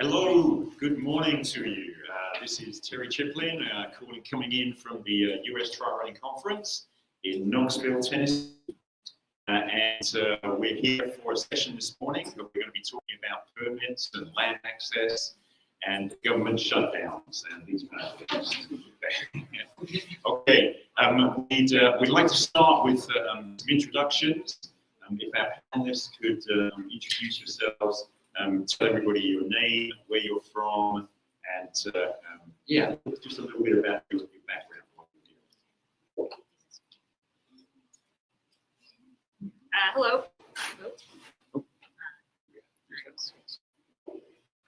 Hello, good morning to you. This is Terry Chiplin coming in from the US Trail Running Conference in Knoxville, Tennessee. We're here for a session this morning where we're going to be talking about permits and land access and government shutdowns and these kind of things. Okay, we'd like to start with some introductions. If our panelists could introduce yourselves, tell everybody your name, where you're from, and yeah, just a little bit about your background. Hello. All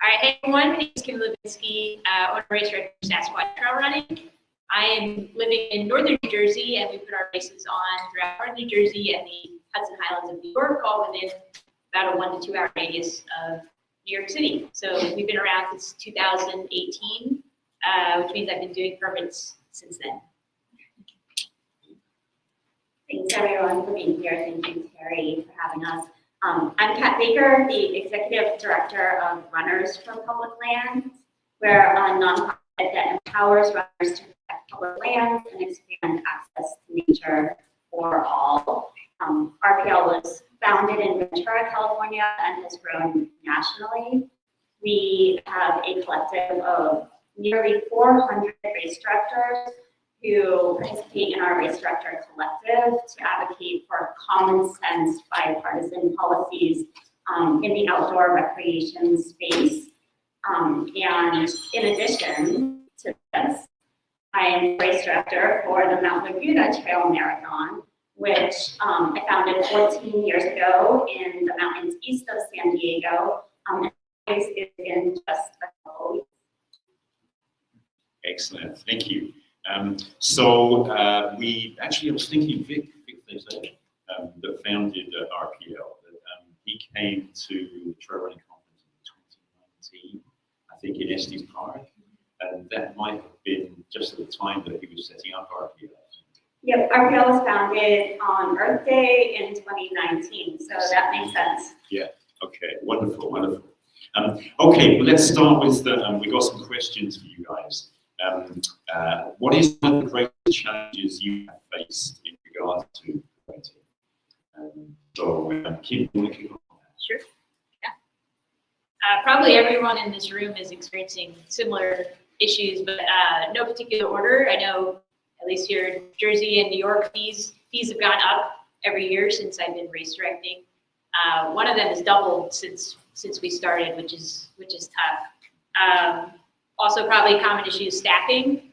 right, hey everyone, my name is Ginny Levinsky, owner race director for Sassquad Trail Running. I am living in northern New Jersey, and we put our races on throughout northern New Jersey and the Hudson Highlands of New York, all within about a 1 to 2 hour radius of New York City. So we've been around since 2018, which means I've been doing permits since then. Thanks everyone for being here. Thank you, Terry, for having us. I'm Kat Baker, the Executive Director of Runners for Public Lands. We're a nonprofit that empowers runners to protect public lands and expand access to nature for all. RPL was founded in Ventura, California, and has grown nationally. We have a collective of nearly 400 race directors who participate in our race director collective to advocate for common sense bipartisan policies in the outdoor recreation space. And in addition to this, I am race director for the Mount Laguna Trail Marathon, which I founded 14 years ago in the mountains east of San Diego. It's in just a couple weeks. Excellent, thank you. We actually, I was thinking Vic that founded RPL, that he came to the Trail Running Conference in 2019, I think in Estes Park, and that might have been just at the time that he was setting up RPL. Yep, RPL was founded on Earth Day in 2019, so that makes sense. Yeah, okay, wonderful, wonderful. Okay, well, let's start with we got some questions for you guys. What is one of the greatest challenges you have faced in regards to permitting? Kim, you want to kick off on that? Sure, yeah. Probably everyone in this room is experiencing similar issues, but no particular order. I know at least here in Jersey and New York, fees have gone up every year since I've been race directing. One of them has doubled since we started, which is tough. Also, probably a common issue is staffing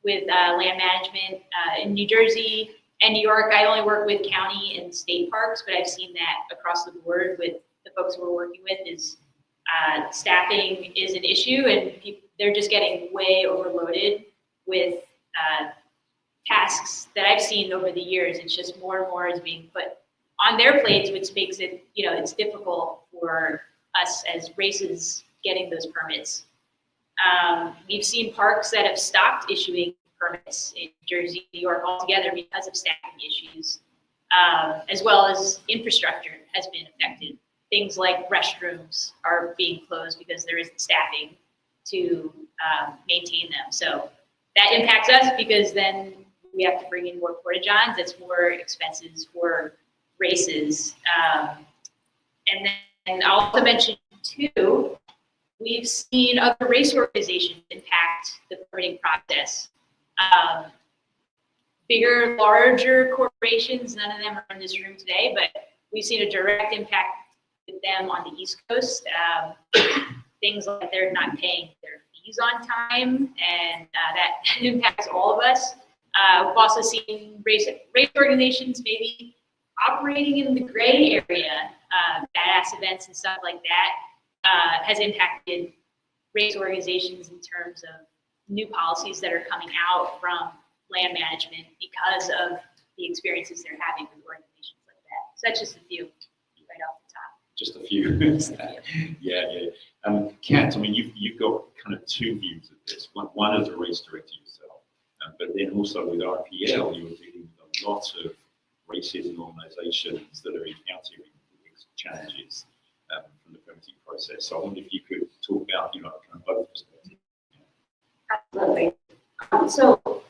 with land management. In New Jersey and New York, I only work with county and state parks, but I've seen that across the board with the folks we're working with is staffing is an issue, and they're just getting way overloaded with tasks that I've seen over the years. It's just more and more is being put on their plates, which makes it, it's difficult for us as races getting those permits. We've seen parks that have stopped issuing permits in Jersey, New York altogether because of staffing issues, as well as infrastructure has been affected. Things like restrooms are being closed because there isn't staffing to maintain them. So that impacts us because then we have to bring in more porta-johns. That's more expenses for races. And then I'll also mention too, we've seen other race organizations impact the permitting process. Bigger, larger corporations, none of them are in this room today, but we've seen a direct impact with them on the East Coast. Things like they're not paying their fees on time, and that impacts all of us. We've also seen race organizations maybe operating in the gray area, badass events and stuff like that, has impacted race organizations in terms of new policies that are coming out from land management because of the experiences they're having with organizations like that. So that's just a few right off the top. Just a few. Yeah. Kat, I mean, you've got kind of two views of this. One as a race director yourself, but then also with RPL, you're dealing with a lot of races and organizations that are encountering challenges from the permitting process. So I wonder if you could talk about from both perspectives. Absolutely. So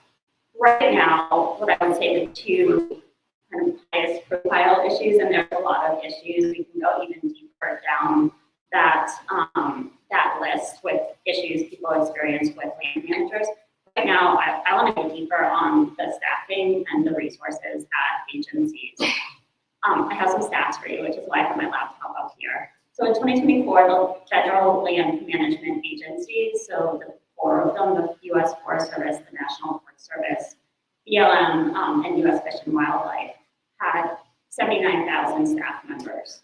right now, what I would say the two kind of highest profile issues, and there's a lot of issues, we can go even deeper down that that list with issues people experience with land managers. Right now, I want to go deeper on the staffing and the resources at agencies. I have some stats for you, which is why I have my laptop up here. So in 2024, the federal land management agencies, so the four of them, the U.S. Forest Service, the National Park Service, BLM, and U.S. Fish and Wildlife, had 79,000 staff members.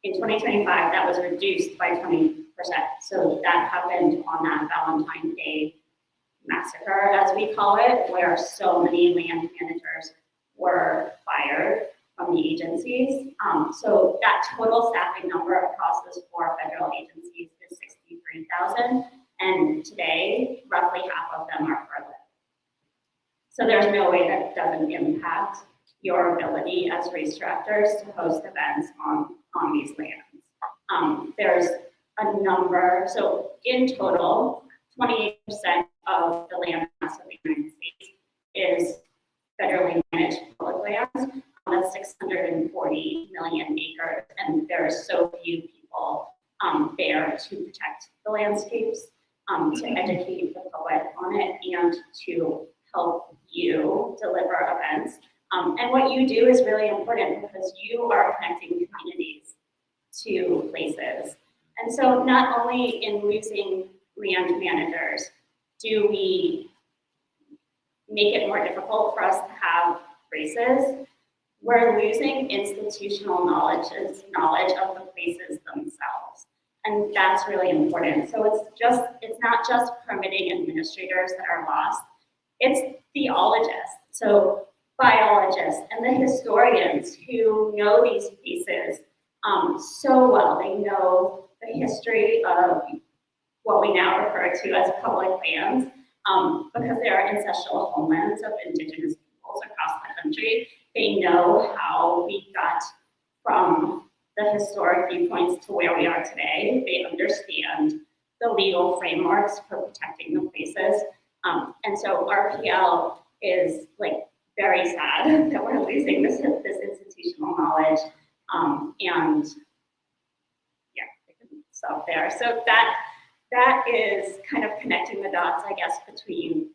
In 2025, that was reduced by 20%. So that happened on that Valentine's Day massacre, as we call it, where so many land managers were fired from the agencies. So that total staffing number across those four federal agencies is 63,000. And today, roughly half of them are furloughed. So there's no way that doesn't impact your ability as race directors to host events on these lands. There's a number, so in total, 28% of the land mass of the United States is federally managed public lands. That's 640 million acres, and there are so few people there to protect the landscapes, to educate the public on it, and to help you deliver events. And what you do is really important because you are connecting communities to places. And so not only in losing land managers do we make it more difficult for us to have races, we're losing institutional knowledge of the places themselves. And that's really important. So it's not just permitting administrators that are lost, it's theologists, so biologists and the historians who know these pieces so well. They know the history of what we now refer to as public lands, because they are ancestral homelands of indigenous peoples across the country. They know how we got from the historic viewpoints to where we are today. They understand the legal frameworks for protecting the places. And so RPL is very sad that we're losing this institutional knowledge. And yeah, I can stop there. So that is kind of connecting the dots, I guess, between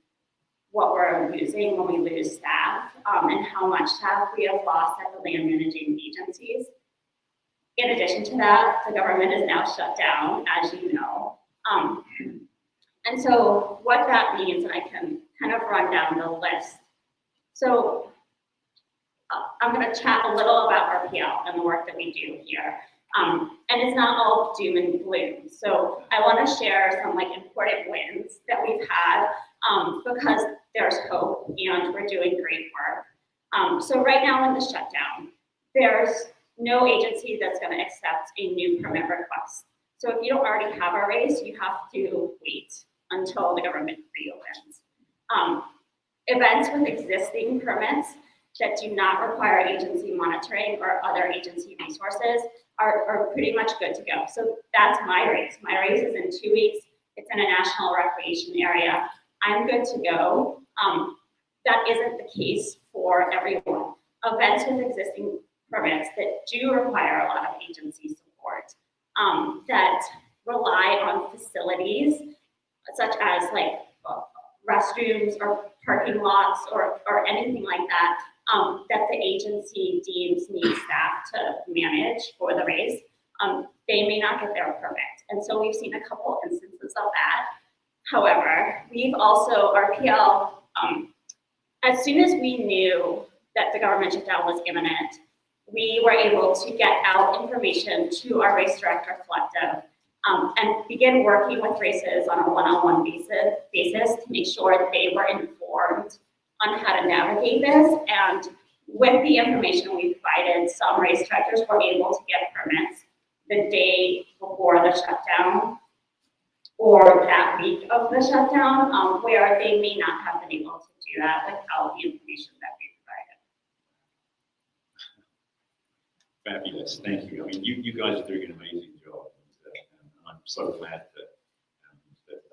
what we're losing when we lose staff, and how much staff we have lost at the land managing agencies. In addition to that, the government is now shut down, as you know. And so what that means, and I can kind of run down the list. So I'm going to chat a little about RPL and the work that we do here. And it's not all doom and gloom. So I want to share some important wins that we've had, because there's hope and we're doing great work. So right now in the shutdown, there's no agency that's going to accept a new permit request. So if you don't already have a race, you have to wait until the government reopens. Events with existing permits that do not require agency monitoring or other agency resources are pretty much good to go. So that's my race. My race is in 2 weeks. It's in a national recreation area. I'm good to go. That isn't the case for everyone. Events with existing permits that do require a lot of agency support, that rely on facilities such as restrooms or parking lots or anything like that, that the agency deems needs staff to manage for the race, they may not get their permit. And so we've seen a couple instances of that. However, we've also, RPL, as soon as we knew that the government shutdown was imminent, we were able to get out information to our race director collective, and begin working with races on a one-on-one basis to make sure that they were informed on how to navigate this. And with the information we provided, some race directors were able to get permits the day before the shutdown or that week of the shutdown, where they may not have been able to do that without the information that we provided. Fabulous, thank you. I mean, you guys are doing an amazing job. And I'm so glad that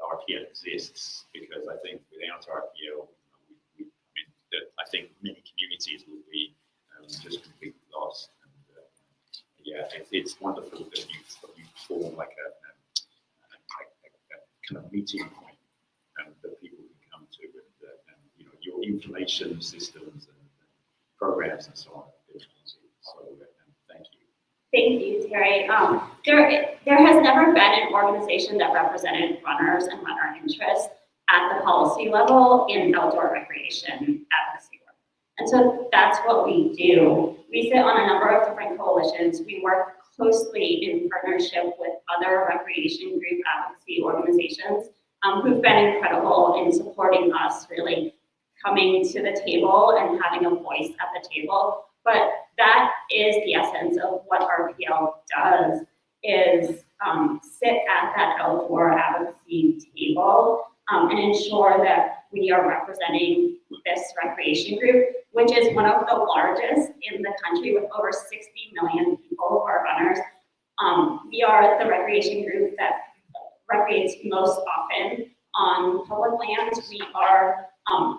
RPL exists, because I think without RPL, I think many communities will be just completely lost. And yeah, it's wonderful that you form like a kind of meeting point that people can come to, and your information systems and programs and so on. So thank you. Thank you, Terry. There has never been an organization that represented runners and runner interests at the policy level in outdoor recreation advocacy work. And so that's what we do. We sit on a number of different coalitions. We work closely in partnership with other recreation group advocacy organizations who've been incredible in supporting us, really coming to the table and having a voice at the table. But that is the essence of what RPL does, is sit at that outdoor advocacy table and ensure that we are representing this recreation group, which is one of the largest in the country with over 60 million people who are runners. We are the recreation group that recreates most often on public lands. We are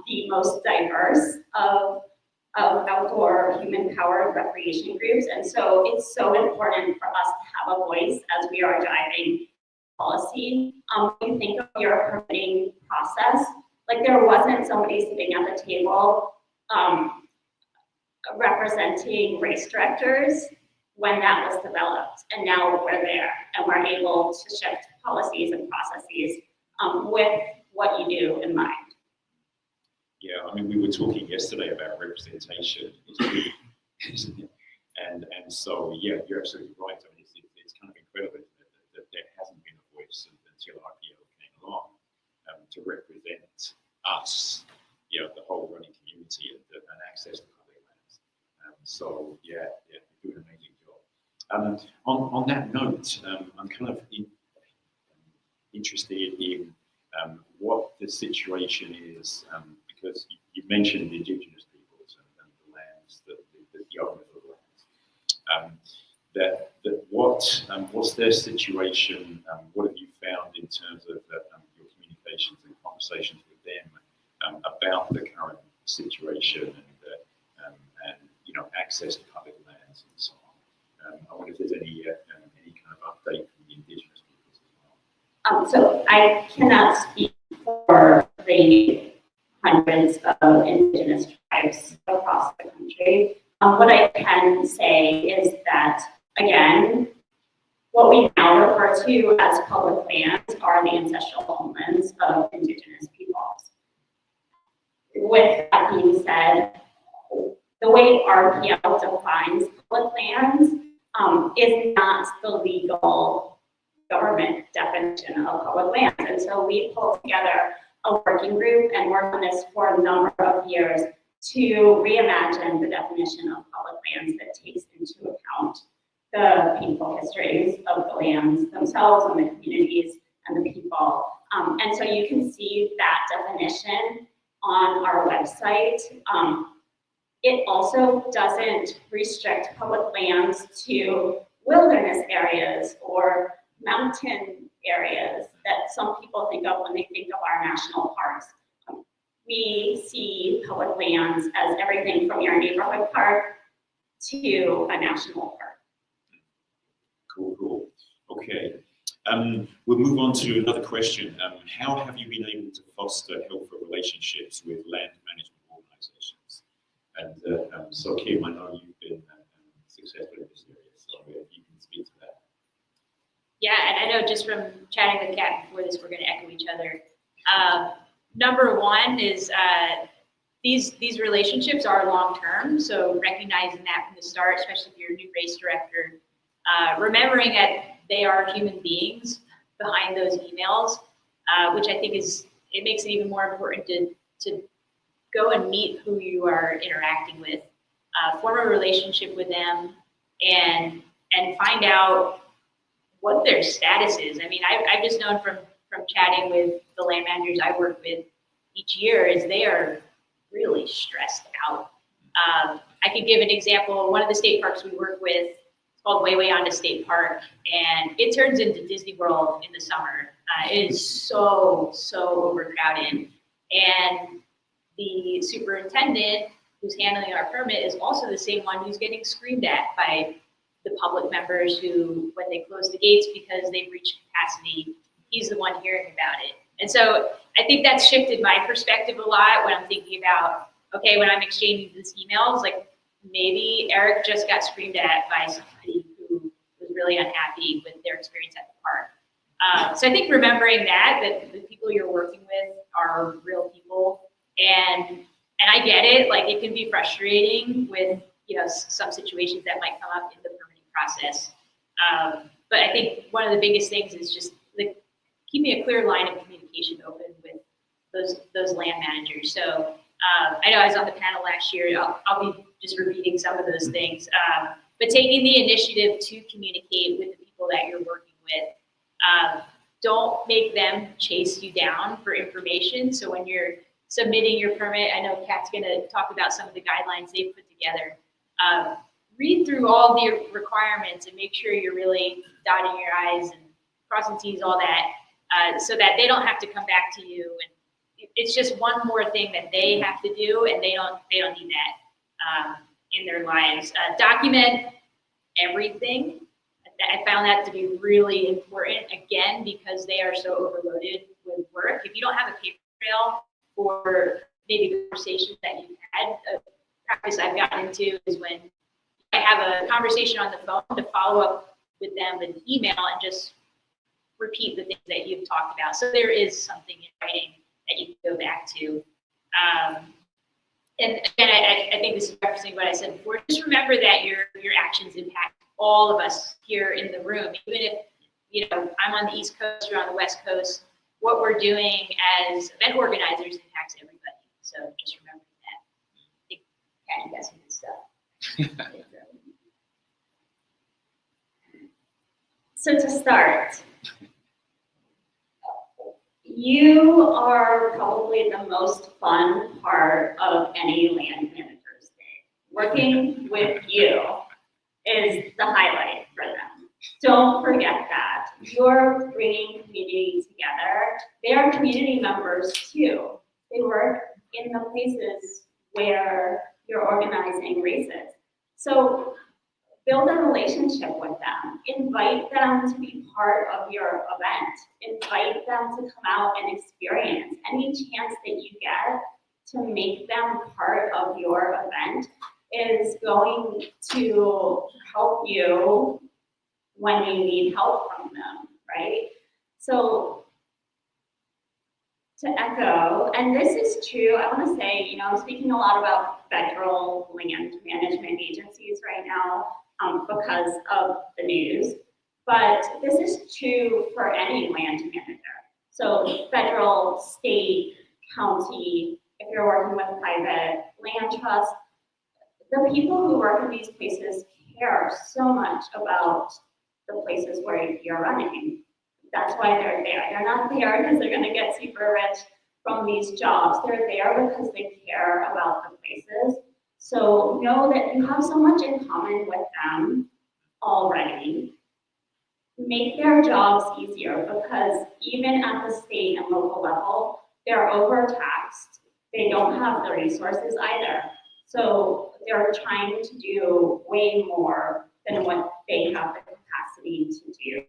the most diverse of outdoor human-powered recreation groups, and so it's so important for us to have a voice as we are driving policy. When you think of your permitting process, like there wasn't somebody sitting at the table representing race directors when that was developed, and now we're there and we're able to shift policies and processes with what you do in mind. Yeah, I mean, we were talking yesterday about representation, isn't it? And so, yeah, you're absolutely right. I mean, it's kind of incredible that there hasn't been a voice until RPL came along to represent us, the whole running community and access to public lands. So, yeah, you do an amazing job. On that note, I'm kind of interested in what the situation is, because you mentioned the indigenous peoples and the lands, the owners of the lands. What's their situation? What have you found in terms of your communications and conversations with them about the current situation and access to public lands and so on? I wonder if there's any kind of update from the indigenous peoples as well. So I cannot speak for the hundreds of indigenous tribes across the country. What I can say is that, again, what we now refer to as public lands are the ancestral homelands of indigenous peoples. With that being said, the way RPL defines public lands is not the legal government definition of public lands. And so we pulled together a working group and worked on this for a number of years to reimagine the definition of public lands that takes into account the painful histories of the lands themselves and the communities and the people. And so you can see that definition on our website. It also doesn't restrict public lands to wilderness areas or mountain areas that some people think of when they think of our national parks. We see public lands as everything from your neighborhood park to a national park. Cool. Okay. We'll move on to another question. How have you been able to foster healthy relationships with land management organizations? And so, Kim, I know you've been successful in this area, so if you can speak to that. Yeah, and I know just from chatting with Kat before this, we're going to echo each other. Number one is these relationships are long-term, so recognizing that from the start, especially if you're a new race director, remembering that they are human beings behind those emails, which I think it makes it even more important to go and meet who you are interacting with, form a relationship with them, and find out what their status is. I mean, I've just known from chatting with the land managers I work with each year is they are really stressed out. I could give an example. One of the state parks we work with, called Way Onto State Park, and it turns into Disney World in the summer. It is so overcrowded, and the superintendent who's handling our permit is also the same one who's getting screamed at by the public members who, when they close the gates because they've reached capacity, he's the one hearing about it. And so I think that's shifted my perspective a lot when I'm thinking about, okay, when I'm exchanging these emails, like maybe Eric just got screamed at by somebody who was really unhappy with their experience at the park. So I think remembering that the people you're working with are real people, and I get it, like it can be frustrating with, you know, some situations that might come up in the permitting process. But I think one of the biggest things is just like keeping a clear line of communication open with those land managers. So I know I was on the panel last year. I'll be just repeating some of those things. But taking the initiative to communicate with the people that you're working with. Don't make them chase you down for information. So when you're submitting your permit, I know Kat's going to talk about some of the guidelines they've put together. Read through all the requirements and make sure you're really dotting your I's and crossing T's, all that, so that they don't have to come back to you. And it's just one more thing that they have to do, and they don't need that in their lives. Document everything. I found that to be really important, again, because they are so overloaded with work. If you don't have a paper trail for maybe conversations that you've had, a practice I've gotten into is when I have a conversation on the phone to follow up with them with an email and just repeat the things that you've talked about. So there is something in writing that you can go back to. And again, I think this is referencing what I said before. Just remember that your actions impact all of us here in the room. Even if, you know, I'm on the East Coast, you're on the West Coast, what we're doing as event organizers impacts everybody. So just remember that. I think Kat, you got some good stuff. So to start, you are probably the most fun part of any land manager's day. Working with you is the highlight for them. Don't forget that. You're bringing community together. They are community members too. They work in the places where you're organizing races. So build a relationship with them. Invite them to be part of your event. Invite them to come out and experience any chance that you get to make them part of your event is going to help you when you need help from them, right? So to echo, and this is true, I want to say, you know, I'm speaking a lot about federal land management agencies right now because of the news, but this is true for any land manager. So federal, state, county, if you're working with private land trust, the people who work in these places care so much about the places where you're running. That's why they're there. They're not there because they're going to get super rich from these jobs. They're there because they care about the places. So know that you have so much in common with them already. Make their jobs easier because even at the state and local level, they're overtaxed. They don't have the resources either. So they're trying to do way more than what they have the capacity to do.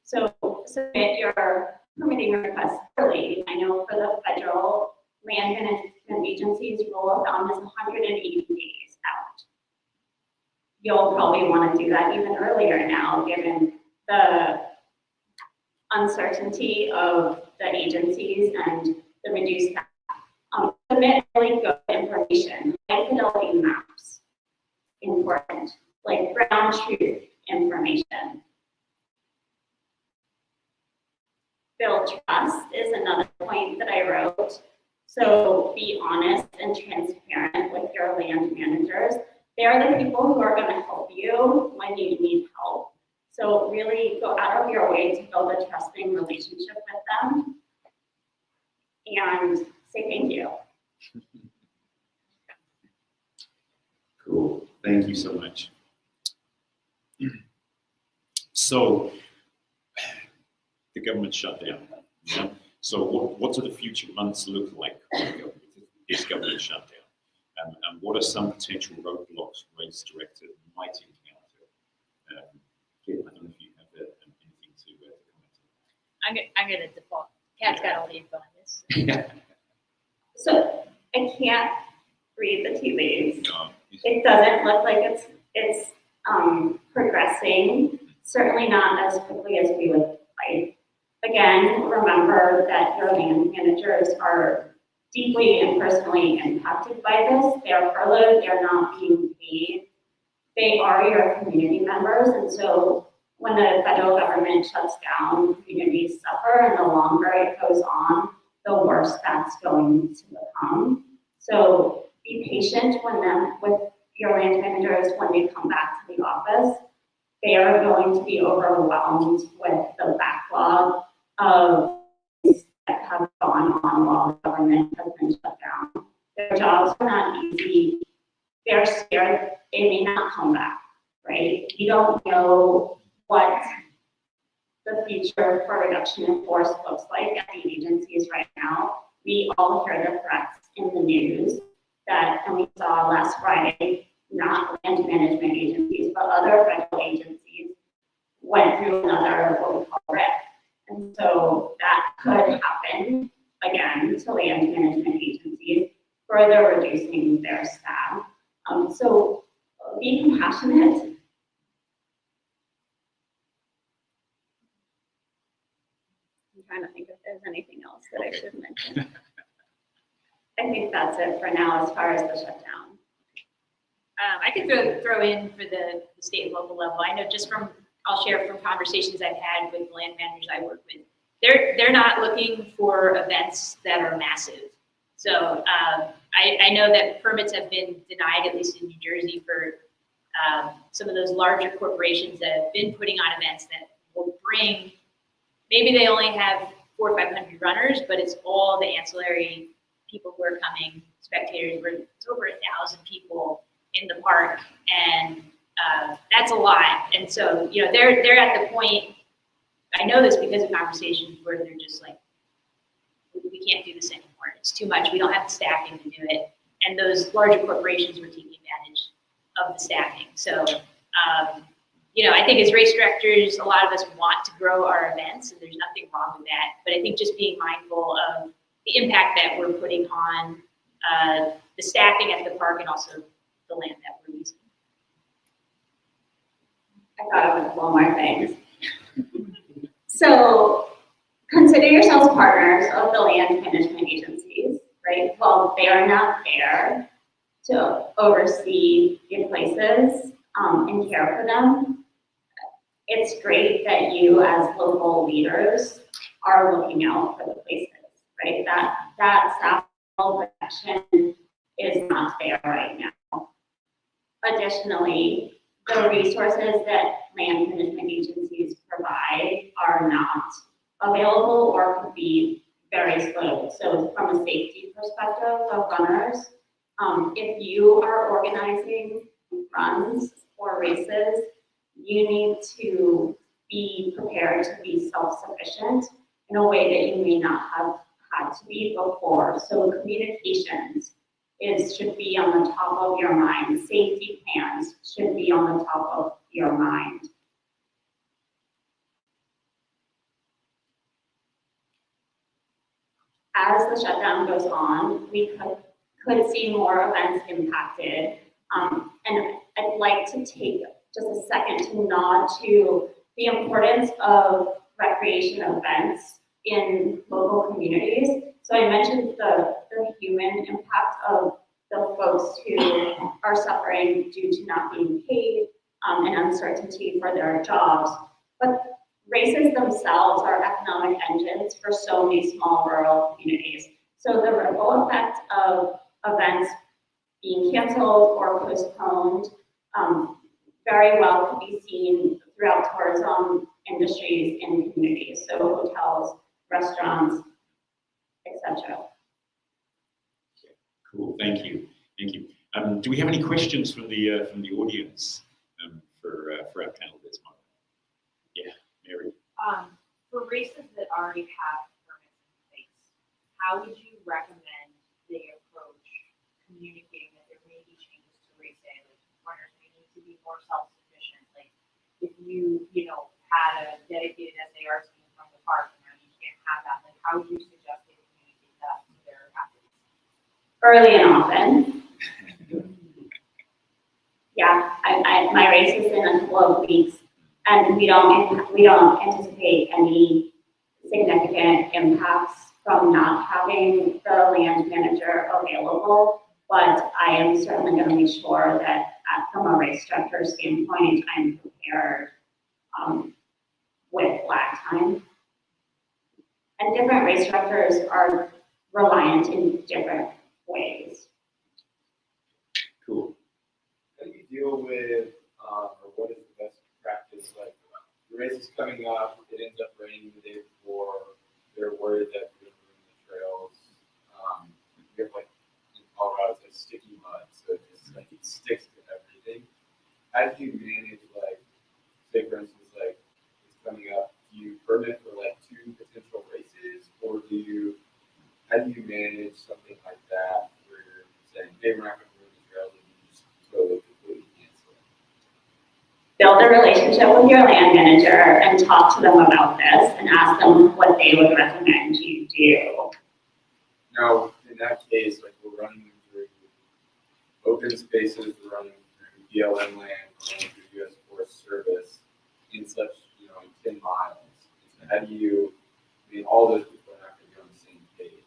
So submit your permitting request early. I know for the federal land management agencies, rule of thumb is 180 days out. You'll probably want to do that even earlier now, given the uncertainty of the agencies and the reduced staff. Submit really good information, high fidelity maps, important, like ground truth information. Build trust is another point that I wrote. So be honest and transparent with your land managers. They're the people who are going to help you when you need help. So really go out of your way to build a trusting relationship with them and say thank you. Cool. Thank you so much. So the government shutdown. Yeah? So what do the future months look like for this government shutdown? And what are some potential roadblocks race director might encounter? Ginny, I don't know if you have anything to comment I'm gonna default. Kat's got all the info on this. on. So I can't read the tea leaves. No. It doesn't look like it's progressing, certainly not as quickly as we would like. Again, remember that your land managers are deeply and personally impacted by this. They are furloughed, they're not being paid. They are your community members, and so when the federal government shuts down, communities suffer, and the longer it goes on, the worse that's going to become. So be patient with your land managers when they come back to the office. They are going to be overwhelmed with the backlog of things that have gone on while the government has been shut down. Their jobs are not easy. They're scared they may not come back, right? You don't know what the future for reduction in force looks like at the agencies right now. We all hear the threats in the news and we saw last Friday, not land management agencies, but other federal agencies went through another what we call RIF. And so that could happen again to land management agencies, further reducing their staff. So be compassionate. I'm trying to think if there's anything else that I should mention. I think that's it for now as far as the shutdown. I could throw in for the state and local level. I know I'll share from conversations I've had with land managers I work with. They're not looking for events that are massive. So I know that permits have been denied, at least in New Jersey, for some of those larger corporations that have been putting on events that will bring, maybe they only have 400 or 500 runners, but it's all the ancillary people who are coming, spectators, where it's over 1,000 people in the park, and that's a lot. And so, they're at the point, I know this because of conversations where they're just like, we can't do this anymore. It's too much. We don't have the staffing to do it. And those larger corporations were taking advantage of the staffing. So, I think as race directors, a lot of us want to grow our events, and there's nothing wrong with that. But I think just being mindful of the impact that we're putting on the staffing at the park and also the land that we're using. I thought of one more thing. So consider yourselves partners of the land management agencies, right? Well, they are not there to oversee your places and care for them. It's great that you as local leaders are looking out for the places, right? That staff protection is not there right now. Additionally, the resources that land management agencies provide are not available or could be very slow. So from a safety perspective of runners, if you are organizing runs or races, you need to be prepared to be self-sufficient in a way that you may not have had to be before. So communications should be on the top of your mind. Safety plans should be on the top of your mind. As the shutdown goes on, we could see more events impacted. And I'd like to take just a second to nod to the importance of recreation events in local communities. So I mentioned the human impact of the folks who are suffering due to not being paid and uncertainty for their jobs. But races themselves are economic engines for so many small rural communities. So the ripple effect of events being canceled or postponed very well could be seen throughout tourism industries in communities, so hotels, restaurants, etc. Cool, thank you. Do we have any questions from the audience for our panel this month? Mary? For races that already have permits in place, how would you recommend they approach communicating that there may be changes to race day? Like runners may need to be more self-sufficient. Like if you had a dedicated SAR team from the park and now you can't have that, like how would you suggest they communicate that to their athletes? Early and often. Yeah, my race is in a couple of weeks, and we don't anticipate any significant impacts from not having the land manager available. But I am certainly going to make sure that from a race structure standpoint, I'm prepared with lag time. And different race structures are reliant in different ways. Cool. How do you deal with, or what is the best practice? Like, the race is coming up, it ends up raining the day before, they're worried that you're going to ruin the trails. You have, like, in Colorado, it's like sticky mud, so it just, like, it sticks to everything. How do you manage, like, say, for instance, like, it's coming up, do you permit for, like, 2 potential races, or how do you manage something like that, where you're saying, hey, we're not going to ruin the trails, and you just totally completely cancel it? Build a relationship with your land manager and talk to them about this and ask them what they would recommend you do. Now, in that case, like, we're running through open spaces, we're running through BLM land, we're running through US Forest Service in such, in 10 miles. So how do you, all those people are not going to be on the same page.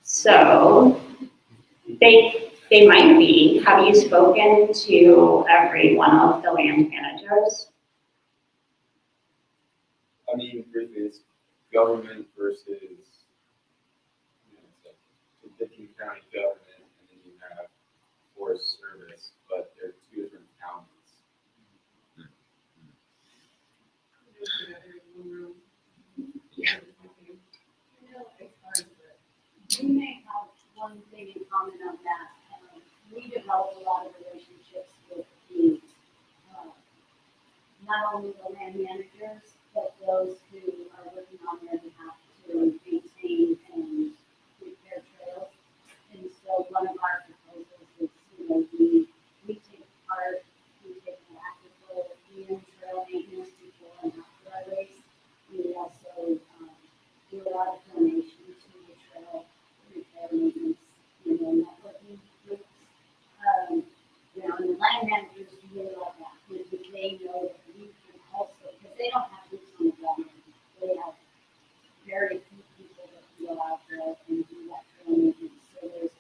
So they might be. Have you spoken to every one of the land managers? I mean, briefly, it's government versus, it's like the Ginny County government, and then you have Forest Service, but they're 2 different counties. We may have one thing in common on that. We developed a lot of relationships with the, not only the land managers, but those who are working on their behalf to maintain and repair trails. And so one of our proposals is, we take part, we take an active role in trail maintenance before and after our race. We also do a lot of donations to the trail repair maintenance, networking groups. And the land managers really like that, because they know that we can also, because they don't have boots on the ground. They have very few people that go out there and do that trail maintenance. So there's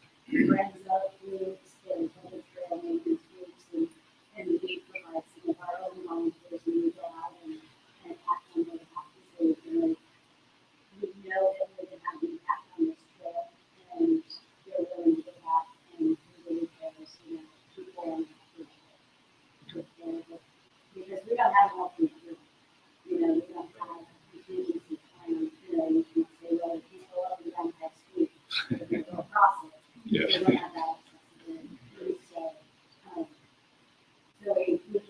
friends of groups, there's other trail maintenance groups, and we provide some of our own volunteers, and we go out and act on their behalf. So we know that we're going to have an impact on this trail, and they're willing to go out and do the repairs, people on the trail. Because we don't have an alternate route. We don't have a contingency plan. You can say, well, if people up and down that street, they're going to cross it. Yeah. We don't have that accessibility. So we just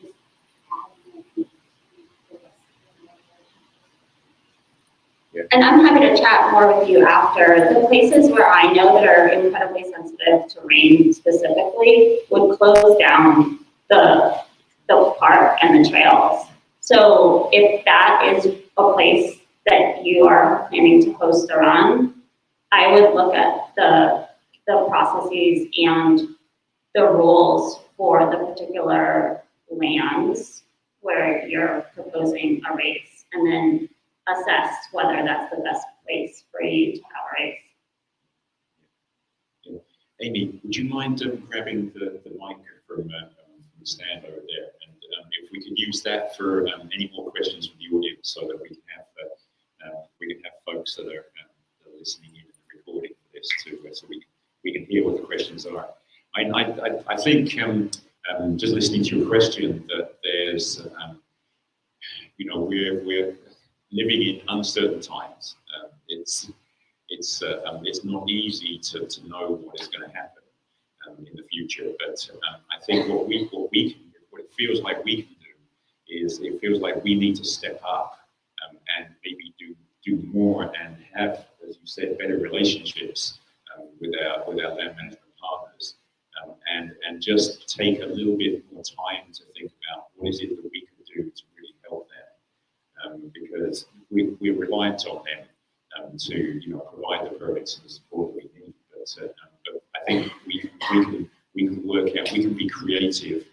have more people with us. And I'm happy to chat more with you after. The places where I know that are incredibly sensitive to rain specifically would close down the park and the trails. So if that is a place that you are planning to host a run, I would look at the processes and the rules for the particular lands where you're proposing a race, and then assess whether that's the best place for you to have a race. Amy, would you mind grabbing the mic from the stand over there? And if we could use that for any more questions from the audience, so that we can have folks that are listening in and recording for this too, so we can hear what the questions are. I think just listening to your question, that there's we're living in uncertain times. It's not easy to know what is going to happen. in the future. But I think what we can do, what it feels like we can do, is it feels like we need to step up and maybe do more and have, as you said, better relationships with our land management partners, and just take a little bit more time to think about what is it that we can do to really help them, because we're reliant on them to provide the permits and the support that we need. But I think we can work out, we can be creative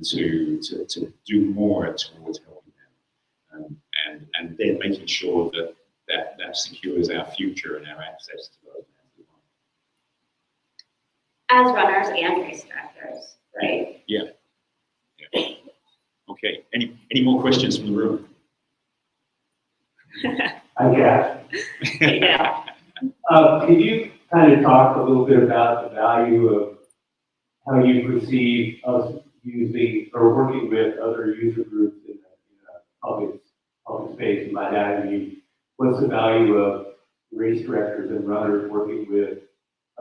to do more towards helping them, and then making sure that secures our future and our access to those lands as well. As runners and race directors, right? Yeah. Okay. Any more questions from the room? I guess. Yeah. Could you kind of talk a little bit about the value of how you perceive us using or working with other user groups in the public space? And by that I mean, what's the value of race directors and runners working with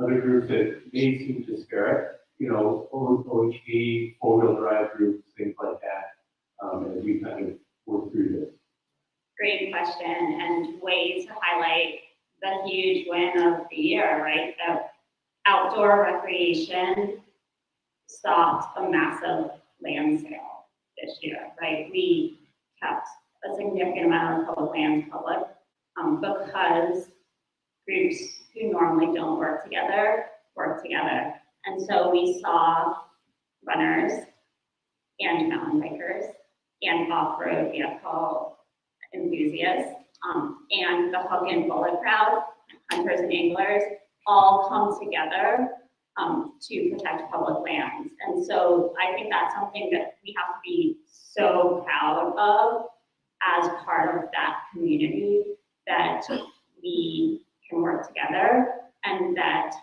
other groups that may seem disparate, OHV, four-wheel drive groups, things like that, as we kind of work through this? Great question, and ways to highlight the huge win of the year, right? The outdoor recreation stopped a massive land sale this year, right? We kept a significant amount of public lands public because groups who normally don't work together. And so we saw runners and mountain bikers and off-road vehicle enthusiasts and the hook and bullet crowd, hunters and anglers, all come together to protect public lands. And so I think that's something that we have to be so proud of as part of that community, that we can work together, and that,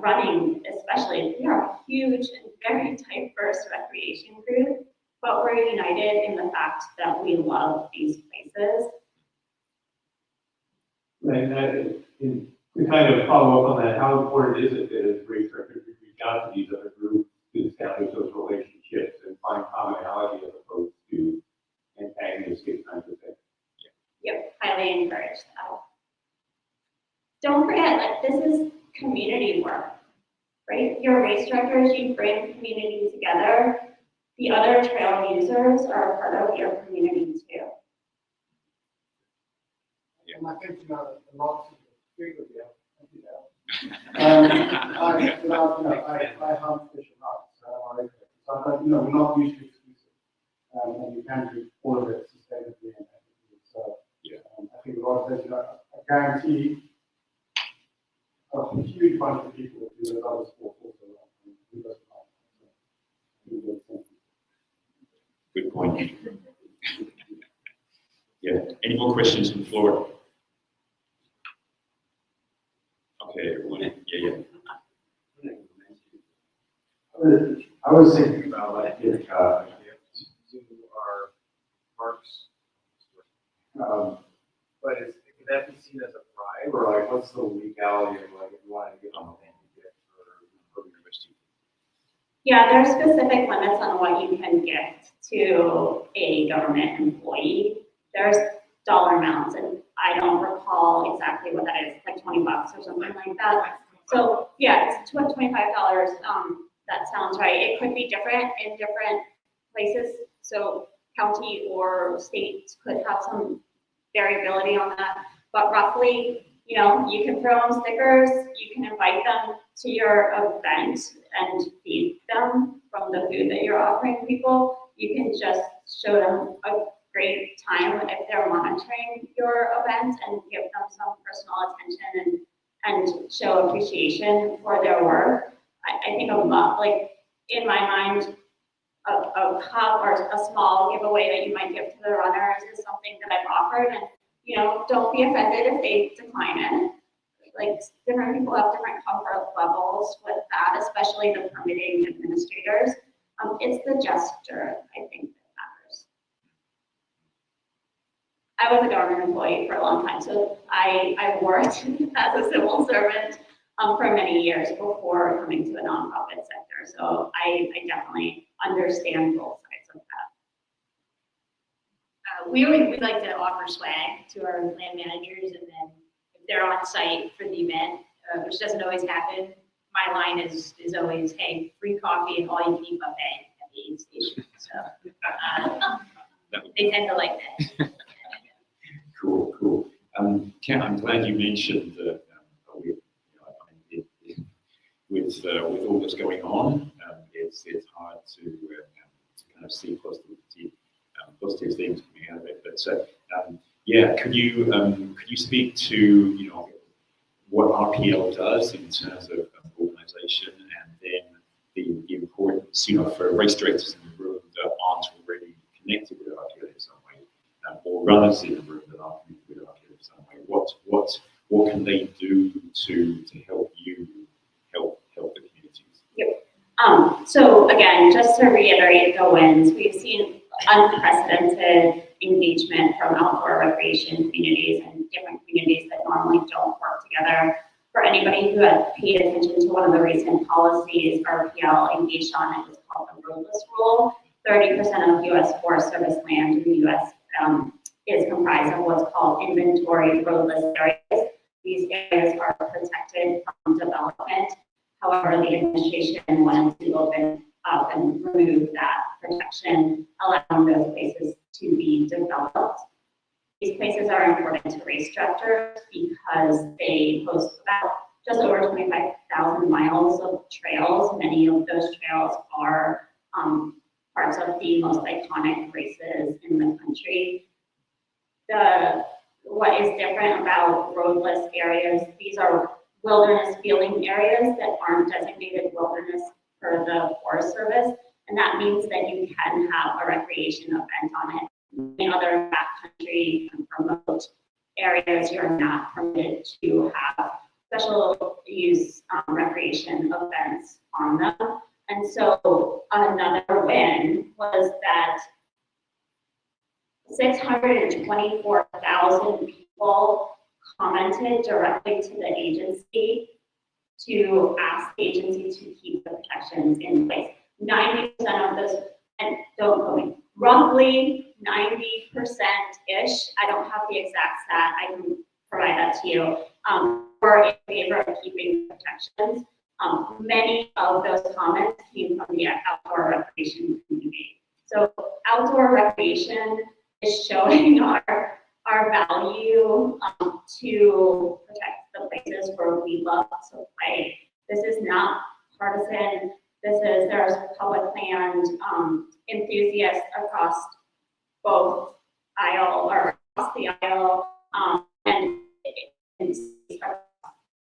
running especially, we are a huge and very diverse recreation group, but we're united in the fact that we love these places. And to kind of follow up on that, how important is it that as race directors we reach out to these other groups to establish those relationships and find commonality as opposed to antagonistic kinds of things? Yep, highly encourage that. Don't forget, like, this is community work, right? Your race directors, you bring community together. The other trail users are a part of your community too. And I think, the lots of the big of you, I hunt, fish, and hunt, so we're not mutually exclusive, and you can do all of it sustainably and ethically. So, I think a lot of this, I guarantee a huge bunch of people who do other sports also, who doesn't like it. Good point. Yeah. Any more questions from the floor? Okay, everyone. Yeah. I was thinking about like if to our parks. But could that be seen as a bribe, or like what's the legality of like if you want to get on the land you get for university? Yeah, there are specific limits on what you can gift to a government employee. There's dollar amounts, and I don't recall exactly what that is, like $20 or something like that. So yeah, it's $25. That sounds right. It could be different in different places. So county or state could have some variability on that, but roughly, you can throw them stickers, you can invite them to your event and feed them from the food that you're offering people. You can just show them a great time if they're monitoring your event and give them some personal attention and show appreciation for their work. I think like in my mind, a cup or a small giveaway that you might give to the runners is something that I've offered, and don't be offended if they decline it. Like, different people have different comfort levels with that, especially the permitting administrators. It's the gesture, I think, that matters. I was a government employee for a long time, so I worked as a civil servant for many years before coming to the nonprofit sector. So I definitely understand both sides of that. We like to offer swag to our land managers, and then if they're on site for the event, which doesn't always happen, my line is always, hey, free coffee and all you can eat buffet at the aid station. So they tend to like that. Cool. Ken, I'm glad you mentioned that with all that's going on, it's hard to kind of see positive things coming out of it. But yeah, could you speak to what RPL does in terms of organisation, and then the importance for race directors in the room that aren't already connected with RPL in some way, or runners in the room that aren't connected with RPL in some way? What can they do to help you help the communities? Yep. So again, just to reiterate the wins, we've seen unprecedented engagement from outdoor recreation communities and different communities that normally don't work together. For anybody who has paid attention to one of the recent policies RPL engaged on, it was called the roadless rule. 30% of U.S. Forest Service land in the U.S. Is comprised of what's called inventory roadless areas. These areas are protected from development. However, the administration wanted to open up and remove that protection, allowing those places to be developed. These places are important to race directors because they host about just over 25,000 miles of trails. Many of those trails are parts of the most iconic races in the country. What is different about roadless areas, these are wilderness feeling areas that aren't designated wilderness for the Forest Service, and that means that you can have a recreation event on it. In other backcountry and remote areas, you're not permitted to have special use recreation events on them. And so another win was that 624,000 people commented directly to the agency to ask the agency to keep the protections in place. 90% of those, and don't quote me, roughly 90%-ish, I don't have the exact stat, I can provide that to you, were in favor of keeping protections. Many of those comments came from the outdoor recreation community. So outdoor recreation is showing our value to protect the places where we love to play. This is not partisan. There's public land enthusiasts across both the aisle, and in the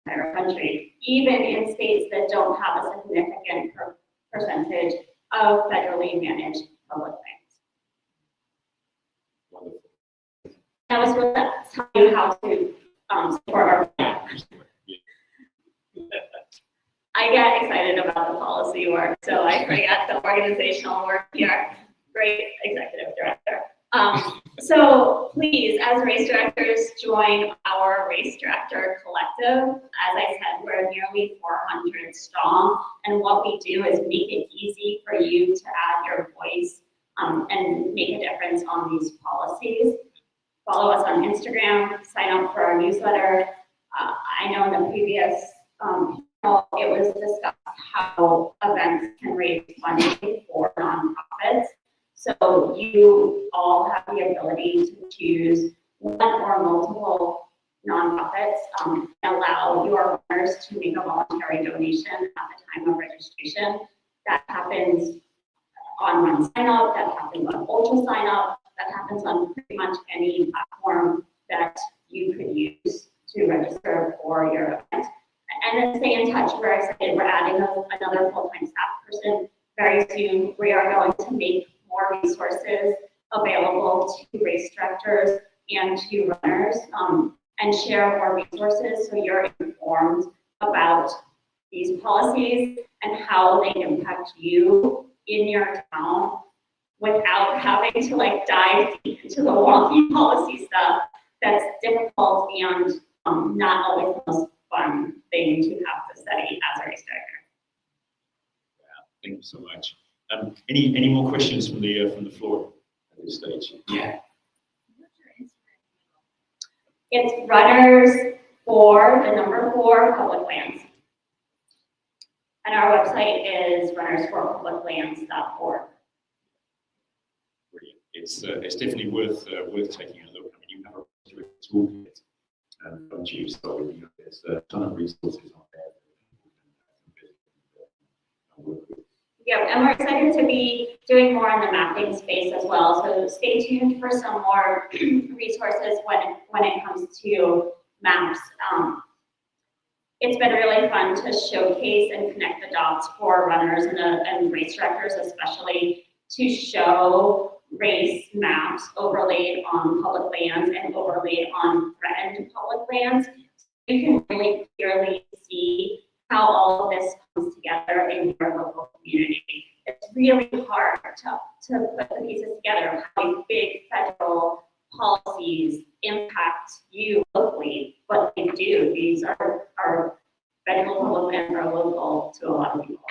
entire country, even in states that don't have a significant percentage of federally managed public lands. That was what that tell you how to support our plan. I get excited about the policy work, so I forget the organizational work here. Great executive director. So please, as race directors, join our race director collective. As I said, we're nearly 400 strong, and what we do is make it easy for you to add your voice and make a difference on these policies. Follow us on Instagram, sign up for our newsletter. I know in the previous panel, it was discussed how events can raise funding for nonprofits. So you all have the ability to choose one or multiple nonprofits and allow your runners to make a voluntary donation at the time of registration. That happens on Run Sign Up, that happens on Ultra Sign Up, that happens on pretty much any platform that you could use to register for your event. And then stay in touch. We're excited. We're adding another full-time staff person very soon. We are going to make more resources available to race directors and to runners, and share more resources so you're informed about these policies and how they impact you in your town without having to dive deep into the wonky policy stuff that's difficult and not always the most fun thing to have to study as a race director. Wow, thank you so much. Any more questions from the floor at this stage? Yeah. It's runners for the number 4 public lands. And our website is runnersforpubliclands.org. Brilliant. It's definitely worth taking a look. I mean, you have a toolkit, don't you? So there's a ton of resources on there that you can work with. Yeah, and we're excited to be doing more in the mapping space as well. So stay tuned for some more resources when it comes to maps. It's been really fun to showcase and connect the dots for runners and race directors, especially to show race maps overlaid on public lands and overlaid on threatened public lands. You can really clearly see how all of this comes together in your local community. It's really hard to put the pieces together of how big federal policies impact you locally, but they do. These are federal public lands are local to a lot of people.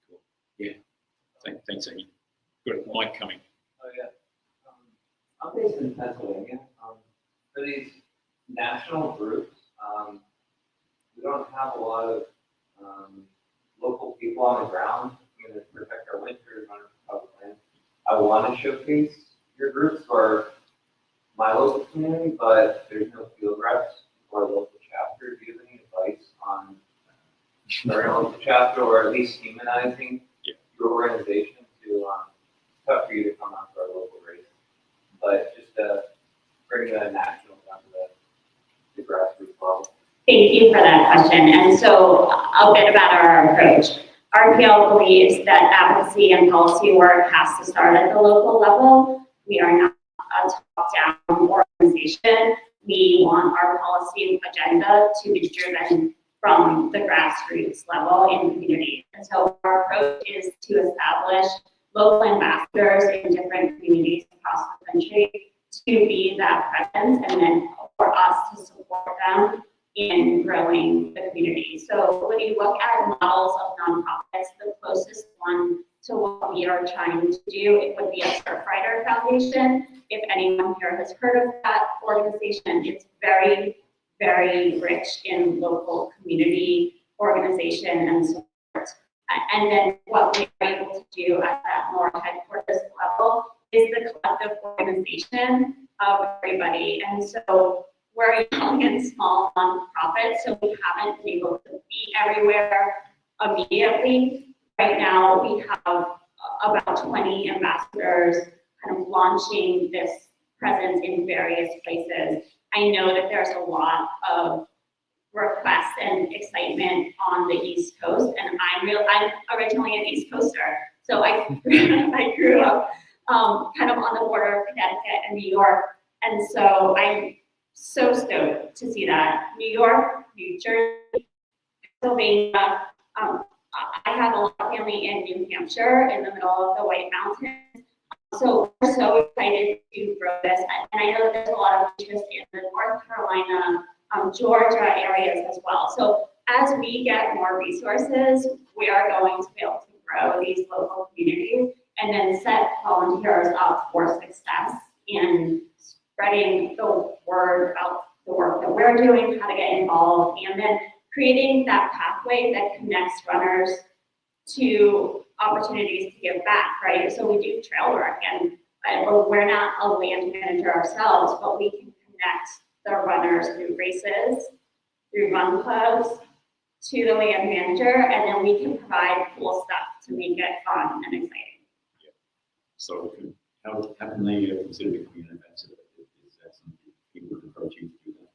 Cool. Yeah. Thanks, Amy. Good. Mike coming. Oh, yeah. I'm based in Pennsylvania. For these national groups, we don't have a lot of local people on the ground to protect our winters on public land. I want to showcase your groups for my local community, but there's no field reps or local chapter. Do you have any advice on starting a local chapter or at least humanizing your organization to tough for you to come out for a local race, but just to bring the national down to the grassroots level? Thank you for that question. And so a bit about our approach. RPL believes that advocacy and policy work has to start at the local level. We are not a top-down organization. We want our policy agenda to be driven from the grassroots level in communities. And so our approach is to establish local ambassadors in different communities across the country to be that presence, and then for us to support them in growing the community. So when you look at models of nonprofits, the closest one to what we are trying to do, it would be a Surfrider Foundation. If anyone here has heard of that organization, it's very, very rich in local community organization and support. And then what we are able to do at that more headquarters level is the collective organization of everybody. And so we're a young and small nonprofit, so we haven't been able to be everywhere immediately. Right now, we have about 20 ambassadors kind of launching this presence in various places. I know that there's a lot of requests and excitement on the East Coast, and I'm originally an East Coaster, so I grew up kind of on the border of Connecticut and New York, and so I'm so stoked to see that. New York, New Jersey, Pennsylvania. I have a lot of family in New Hampshire in the middle of the White Mountains. So we're so excited to grow this. And I know that there's a lot of interest in the North Carolina, Georgia areas as well. So as we get more resources, we are going to be able to grow these local communities and then set volunteers up for success in spreading the word about the work that we're doing, how to get involved, and then creating that pathway that connects runners to opportunities to give back, right? So we do trail work, and we're not a land manager ourselves, but we can connect the runners through races, through run clubs, to the land manager, and then we can provide cool stuff to make it fun and exciting. Yeah. So how can they consider becoming an ambassador? Is that something people would approach you to do that?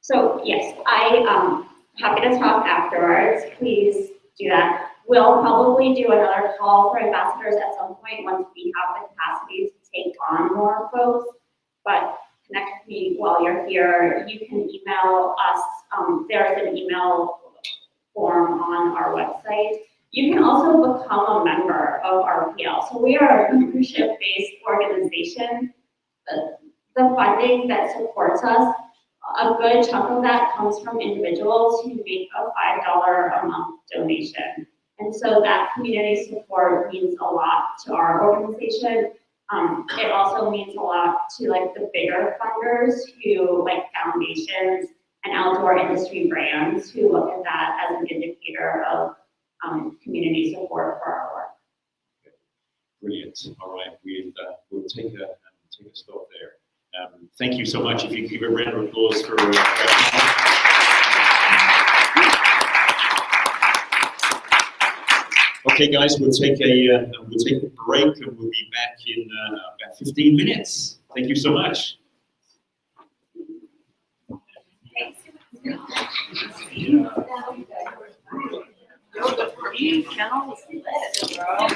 So yes, I'm happy to talk afterwards. Please do that. We'll probably do another call for ambassadors at some point once we have the capacity to take on more folks. But connect with me while you're here. You can email us. There's an email form on our website. You can also become a member of RPL. So we are a membership-based organization. The funding that supports us a good chunk of that comes from individuals who make a $5 a month donation. And so that community support means a lot to our organization. It also means a lot to like the bigger funders who like foundations and outdoor industry brands who look at that as an indicator of community support for our work. Brilliant. All right, we'll take a stop there. Thank you so much. If you give a round of applause for Okay, guys, we'll take a break and we'll be back in about 15 minutes. Thank you so much. You can almost live, bro.